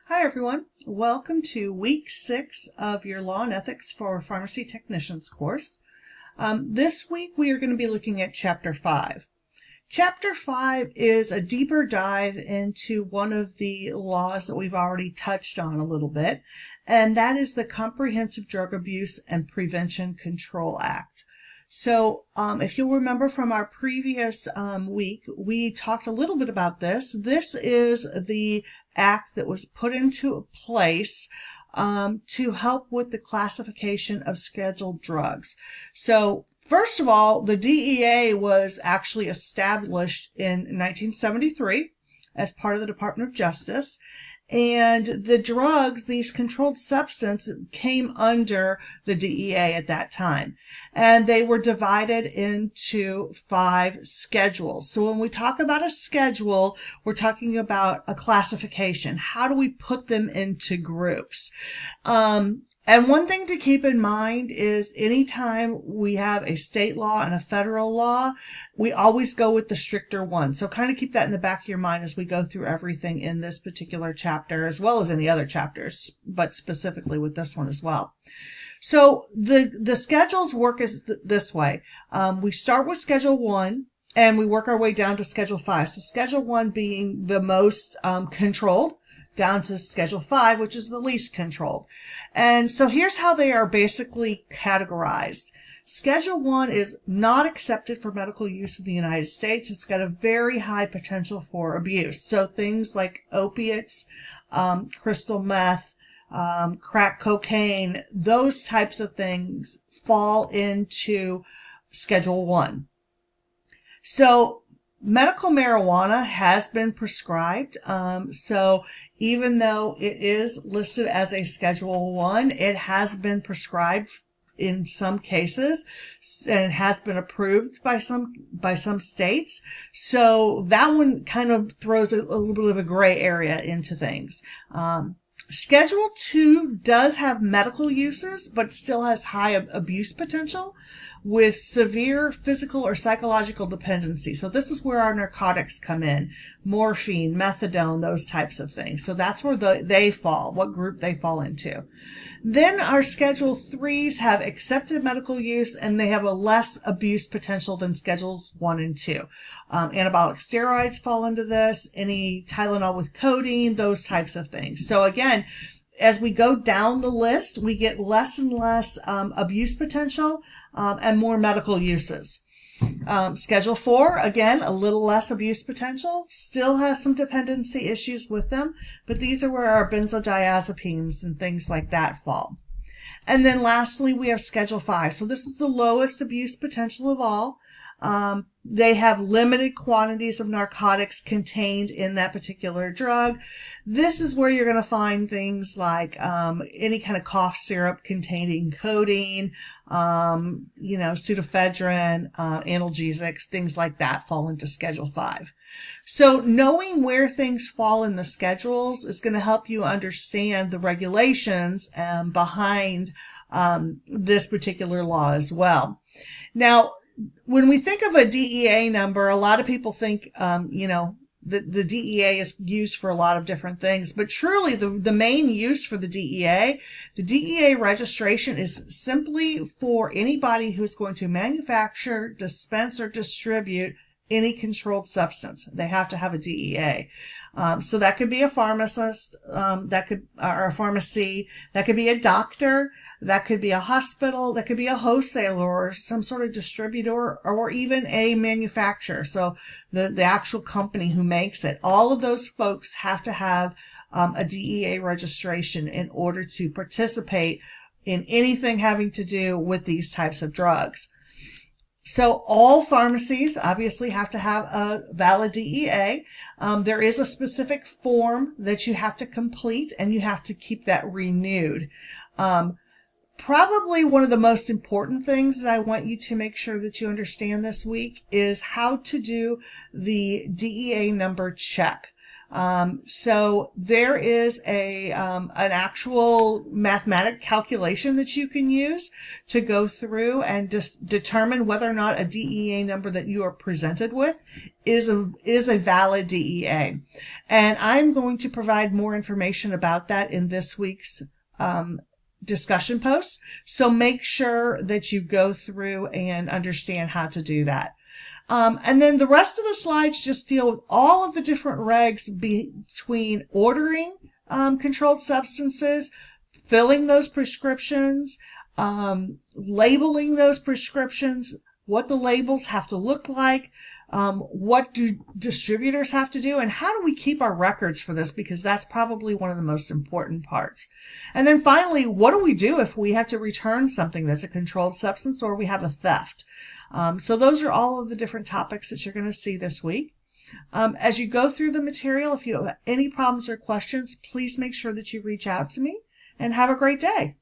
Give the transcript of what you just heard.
Hi everyone, welcome to week 6 of your Law and Ethics for Pharmacy Technicians course. This week we are going to be looking at Chapter 5. Chapter 5 is a deeper dive into one of the laws that we've already touched on a little bit, and that is the Comprehensive Drug Abuse and Prevention Control Act. So if you'll remember from our previous week, we talked a little bit about this. This is the act that was put into place to help with the classification of scheduled drugs. So first of all, the DEA was actually established in 1973 as part of the Department of Justice. And the drugs, these controlled substances, came under the DEA at that time. And they were divided into 5 schedules. So when we talk about a schedule, we're talking about a classification. How do we put them into groups? And one thing to keep in mind is anytime we have a state law and a federal law, we always go with the stricter one. So kind of keep that in the back of your mind as we go through everything in this particular chapter, as well as any other chapters, but specifically with this one as well. So the schedules work this way. We start with Schedule 1 and we work our way down to Schedule 5. So Schedule 1 being the most controlled, down to Schedule 5, which is the least controlled. And so here's how they are basically categorized. Schedule 1 is not accepted for medical use in the United States. It's got a very high potential for abuse. So things like opiates, crystal meth, crack cocaine, those types of things fall into Schedule 1. So medical marijuana has been prescribed. So even though it is listed as a Schedule 1, it has been prescribed in some cases and it has been approved by some states. So that one kind of throws a little bit of a gray area into things. Schedule 2 does have medical uses, but still has high abuse potential with severe physical or psychological dependency. So this is where our narcotics come in. Morphine, methadone, those types of things. So that's where they fall, what group they fall into. Then our Schedule 3s have accepted medical use and they have a less abuse potential than Schedules 1 and 2. Anabolic steroids fall into this, any Tylenol with codeine, those types of things. So again, as we go down the list, we get less and less abuse potential and more medical uses. Schedule 4, again, a little less abuse potential, still has some dependency issues with them, but these are where our benzodiazepines and things like that fall. And then lastly, we have Schedule 5. So this is the lowest abuse potential of all. They have limited quantities of narcotics contained in that particular drug. This is where you're going to find things like any kind of cough syrup containing codeine, pseudoephedrine, analgesics, things like that fall into Schedule 5. So knowing where things fall in the schedules is going to help you understand the regulations behind this particular law as well. Now, when we think of a DEA number, a lot of people think, the DEA is used for a lot of different things, but truly the main use for the DEA registration is simply for anybody who's going to manufacture, dispense, or distribute any controlled substance. They have to have a DEA. So that could be a pharmacist, or a pharmacy, that could be a doctor, that could be a hospital, that could be a wholesaler or some sort of distributor or even a manufacturer. So the actual company who makes it. All of those folks have to have a DEA registration in order to participate in anything having to do with these types of drugs. So all pharmacies obviously have to have a valid DEA. There is a specific form that you have to complete and you have to keep that renewed. Probably one of the most important things that I want you to make sure that you understand this week is how to do the DEA number check. So there is an actual mathematic calculation that you can use to go through and just determine whether or not a DEA number that you are presented with is a valid DEA. And I'm going to provide more information about that in this week's discussion posts. So make sure that you go through and understand how to do that. And then the rest of the slides just deal with all of the different regs between ordering controlled substances, filling those prescriptions, labeling those prescriptions, what the labels have to look like, what do distributors have to do, and how do we keep our records for this, because that's probably one of the most important parts. And then finally, what do we do if we have to return something that's a controlled substance or we have a theft? So those are all of the different topics that you're going to see this week. As you go through the material, if you have any problems or questions, please make sure that you reach out to me, and have a great day.